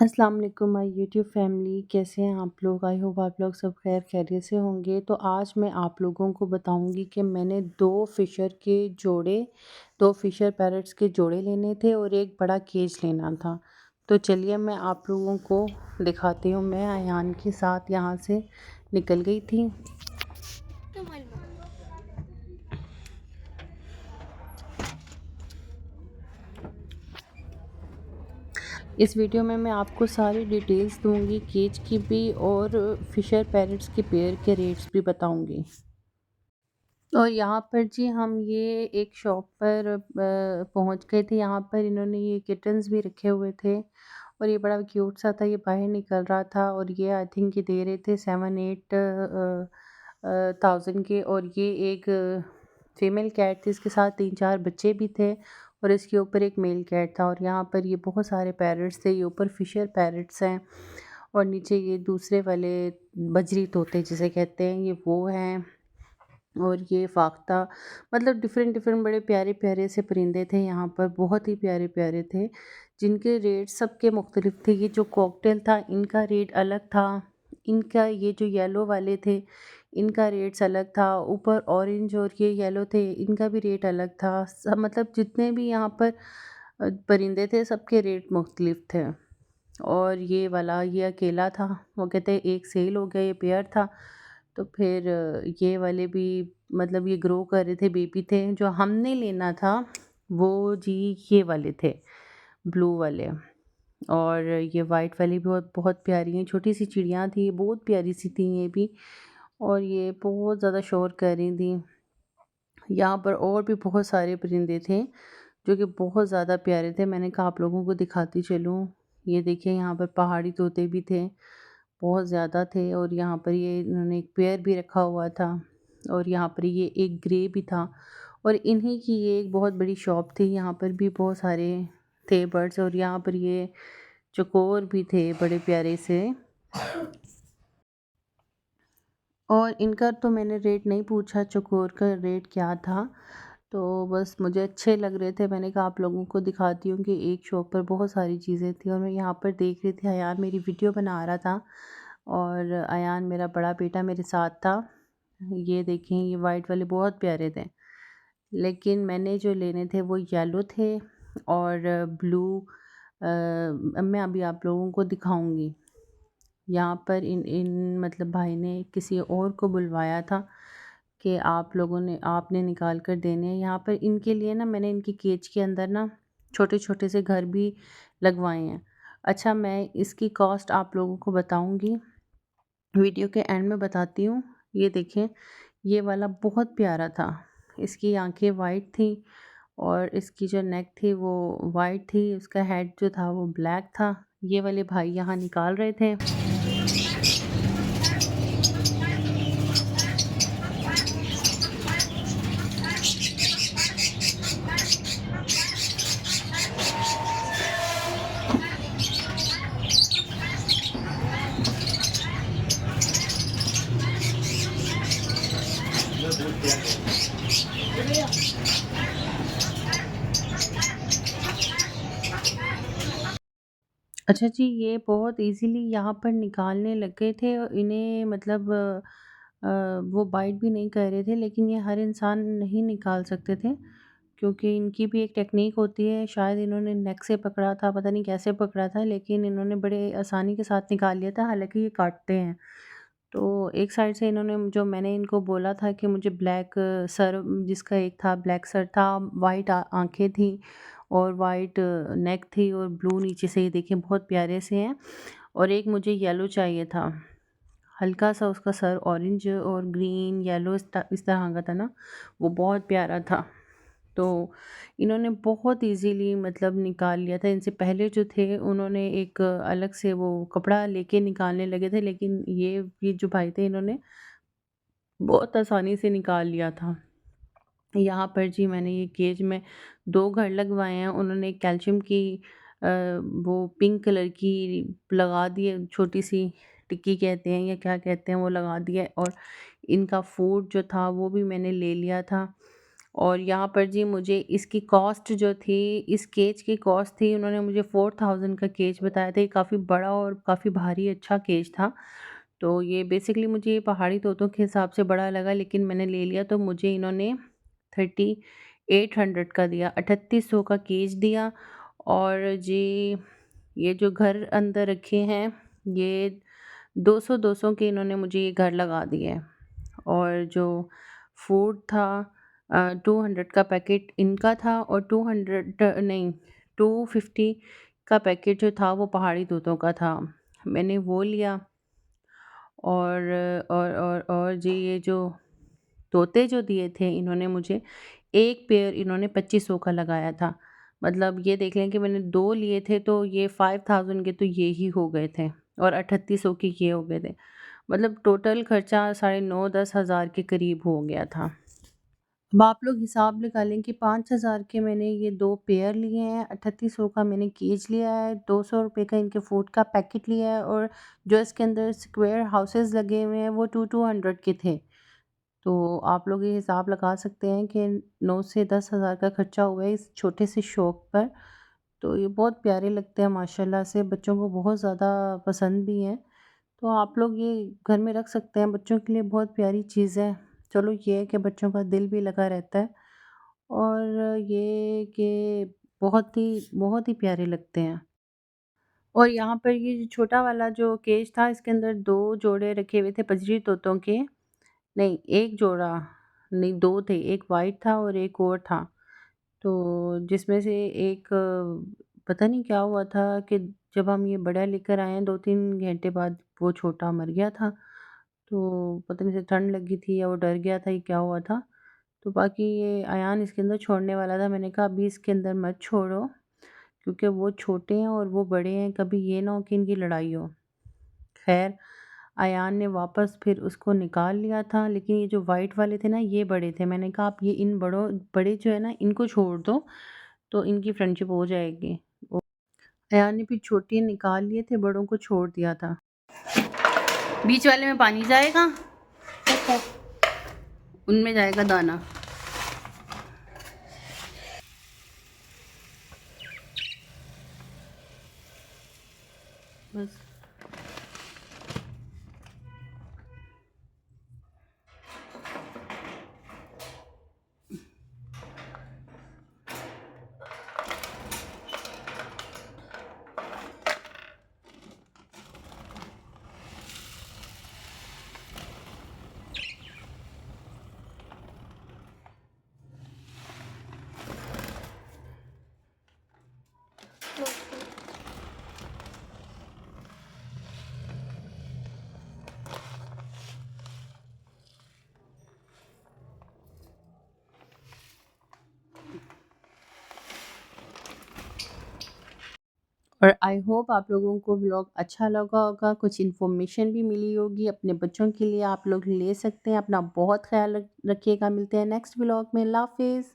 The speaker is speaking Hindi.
अस्सलाम वालेकुम माय यूट्यूब फैमिली, कैसे हैं आप लोग? आई होप आप लोग सब खैर खैरियत से होंगे। तो आज मैं आप लोगों को बताऊंगी कि मैंने दो फिशर पैरट्स के जोड़े लेने थे और एक बड़ा केज लेना था। तो चलिए मैं आप लोगों को दिखाती हूँ। मैं अयान के साथ यहाँ से निकल गई थी। इस वीडियो में मैं आपको सारी डिटेल्स दूंगी, केज की भी और फिशर पैरट्स के पेयर के रेट्स भी बताऊंगी। और यहाँ पर जी हम ये एक शॉप पर पहुँच गए थे। यहाँ पर इन्होंने ये किटन्स भी रखे हुए थे और ये बड़ा क्यूट सा था। ये बाहर निकल रहा था और ये आई थिंक ये दे रहे थे 7-8 थाउजेंड के। और ये एक फीमेल कैट थी, इसके साथ 3-4 बच्चे भी थे और इसके ऊपर एक मेल कैट था। और यहाँ पर ये बहुत सारे पैरट्स थे। ये ऊपर फिशर पैरट्स हैं और नीचे ये दूसरे वाले बजरी तोते जिसे कहते हैं, ये वो हैं। और ये फाख्ता, मतलब डिफरेंट डिफरेंट बड़े प्यारे प्यारे से परिंदे थे यहाँ पर, बहुत ही प्यारे प्यारे थे जिनके रेट सबके मुख्तलिफ थे। ये जो कॉकटेल था इनका रेट अलग था, इनका ये जो येलो वाले थे इनका रेट्स अलग था, ऊपर ऑरेंज और ये येलो थे इनका भी रेट अलग था। सब मतलब जितने भी यहाँ पर परिंदे थे सबके रेट मुख्तलिफ थे। और ये वाला ये अकेला था, वो कहते हैं एक सेल हो गया, ये पेयर था। तो फिर ये वाले भी मतलब ये ग्रो कर रहे थे, बेबी थे। जो हमने लेना था वो जी ये वाले थे, ब्लू वाले। और ये वाइट वाली भी बहुत बहुत प्यारी हैं, छोटी सी चिड़ियाँ थी, बहुत प्यारी सी थी ये भी। और ये बहुत ज़्यादा शोर कर रही थी। यहाँ पर और भी बहुत सारे परिंदे थे जो कि बहुत ज़्यादा प्यारे थे। मैंने कहा आप लोगों को दिखाती चलूँ। ये देखिए यहाँ पर पहाड़ी तोते भी थे, बहुत ज़्यादा थे। और यहाँ पर ये इन्होंने एक पेयर भी रखा हुआ था। और यहाँ पर ये एक ग्रे भी था। और इन्हीं की ये एक बहुत बड़ी शॉप थी, यहाँ पर भी बहुत सारे थे बर्ड्स। और यहाँ पर ये चकोर भी थे बड़े प्यारे से। और इनका तो मैंने रेट नहीं पूछा, चकोर का रेट क्या था। तो बस मुझे अच्छे लग रहे थे, मैंने कहा आप लोगों को दिखाती हूँ कि एक शॉप पर बहुत सारी चीज़ें थी। और मैं यहाँ पर देख रही थी, अयान मेरी वीडियो बना रहा था और अयान मेरा बड़ा बेटा मेरे साथ था। ये देखें, ये वाइट वाले बहुत प्यारे थे, लेकिन मैंने जो लेने थे वो येलो थे और ब्लू। मैं अभी आप लोगों को दिखाऊंगी। यहाँ पर इन इन मतलब भाई ने किसी और को बुलवाया था कि आप लोगों ने आपने निकाल कर देने हैं। यहाँ पर इनके लिए ना मैंने इनकी केज के अंदर ना छोटे छोटे से घर भी लगवाए हैं। अच्छा, मैं इसकी कॉस्ट आप लोगों को बताऊंगी, वीडियो के एंड में बताती हूँ। ये देखें, ये वाला बहुत प्यारा था। इसकी आंखें वाइट थी और इसकी जो नेक थी वो वाइट थी, उसका हेड जो था वो ब्लैक था। ये वाले भाई यहाँ निकाल रहे थे। अच्छा जी, ये बहुत इजीली यहाँ पर निकालने लग गए थे और इन्हें मतलब वो बाइट भी नहीं कर रहे थे। लेकिन ये हर इंसान नहीं निकाल सकते थे क्योंकि इनकी भी एक टेक्निक होती है। शायद इन्होंने नेक से पकड़ा था, पता नहीं कैसे पकड़ा था, लेकिन इन्होंने बड़े आसानी के साथ निकाल लिया था। हालांकि ये काटते हैं। तो एक साइड से इन्होंने, जो मैंने इनको बोला था कि मुझे ब्लैक सर, जिसका एक था ब्लैक सर था, वाइट आंखें थी और वाइट नेक थी और ब्लू नीचे से, ये देखें बहुत प्यारे से हैं। और एक मुझे येलो चाहिए था, हल्का सा उसका सर ऑरेंज और ग्रीन येलो इस तरह का था ना, वो बहुत प्यारा था। तो इन्होंने बहुत इजीली मतलब निकाल लिया था। इनसे पहले जो थे उन्होंने एक अलग से वो कपड़ा लेके निकालने लगे थे, लेकिन ये जो भाई थे इन्होंने बहुत आसानी से निकाल लिया था। यहाँ पर जी मैंने ये केज में 2 घर लगवाए हैं। उन्होंने एक कैल्शियम की वो पिंक कलर की लगा दी है, छोटी-सी टिक्की कहते हैं या क्या कहते हैं, वो लगा दी है। और इनका फूड जो था वो भी मैंने ले लिया था। और यहाँ पर जी मुझे इसकी कॉस्ट जो थी, इस केज की कॉस्ट थी, उन्होंने मुझे 4000 का केज बताया था। ये काफ़ी बड़ा और काफ़ी भारी अच्छा केज था। तो ये बेसिकली मुझे ये पहाड़ी तोतों के हिसाब से बड़ा लगा, लेकिन मैंने ले लिया तो मुझे इन्होंने 3800 का दिया, 3800 का केज दिया। और जी ये जो घर अंदर रखे हैं, ये 200-200 के इन्होंने मुझे ये घर लगा दिए। और जो फूड था 200 का पैकेट इनका था, और 200 नहीं 250 का पैकेट जो था वो पहाड़ी तोतों का था। मैंने वो लिया। और और जी ये जो तोते जो दिए थे इन्होंने मुझे, एक पेयर इन्होंने 2500 का लगाया था। मतलब ये देख लें कि मैंने 2 लिए थे तो ये 5000 के तो ये ही हो गए थे, और 3800 के ये हो गए थे। मतलब टोटल खर्चा साढ़े 9-10 हज़ार के करीब हो गया था। अब आप लोग हिसाब लगा लें कि 5000 के मैंने ये 2 पेयर लिए हैं, 3800 का मैंने केज लिया है, 200 रुपए का इनके फूड का पैकेट लिया है, और जो इसके अंदर स्क्वायर हाउसेस लगे हुए हैं वो 200 के थे। तो आप लोग ये हिसाब लगा सकते हैं कि 9 से 10 हज़ार का खर्चा हुआ है इस छोटे से शौक पर। तो ये बहुत प्यारे लगते हैं माशाल्लाह से, बच्चों को बहुत ज़्यादा पसंद भी हैं। तो आप लोग ये घर में रख सकते हैं, बच्चों के लिए बहुत प्यारी चीज़ है। चलो ये है कि बच्चों का दिल भी लगा रहता है, और ये कि बहुत ही प्यारे लगते हैं। और यहाँ पर ये जो छोटा वाला जो केज था, इसके अंदर 2 जोड़े रखे हुए थे बजरी तोतों के। नहीं, 1 जोड़ा नहीं, 2 थे, एक वाइट था और एक और था। तो जिसमें से एक पता नहीं क्या हुआ था कि जब हम ये बड़ा लेकर आए हैं 2-3 घंटे बाद वो छोटा मर गया था। तो पता नहीं, इसे ठंड लगी थी या वो डर गया था, ये क्या हुआ था। तो बाकी ये अयान इसके अंदर छोड़ने वाला था, मैंने कहा अभी इसके अंदर मत छोड़ो, क्योंकि वो छोटे हैं और वो बड़े हैं, कभी ये ना हो कि इनकी लड़ाई हो। ख़ैर, अयान ने वापस फिर उसको निकाल लिया था, लेकिन ये जो वाइट वाले थे ना ये बड़े थे। मैंने कहा आप ये इन बड़े जो है ना इनको छोड़ दो, तो इनकी फ्रेंडशिप हो जाएगी। अयान ने फिर छोटे निकाल लिए थे, बड़ों को छोड़ दिया था। बीच वाले में पानी जाएगा, उनमें जाएगा दाना। बस। और आई होप आप लोगों को व्लॉग अच्छा लगा होगा, कुछ इन्फॉर्मेशन भी मिली होगी। अपने बच्चों के लिए आप लोग ले सकते हैं। अपना बहुत ख्याल रखिएगा। मिलते हैं नेक्स्ट व्लॉग में। अल्लाह हाफ़िज़।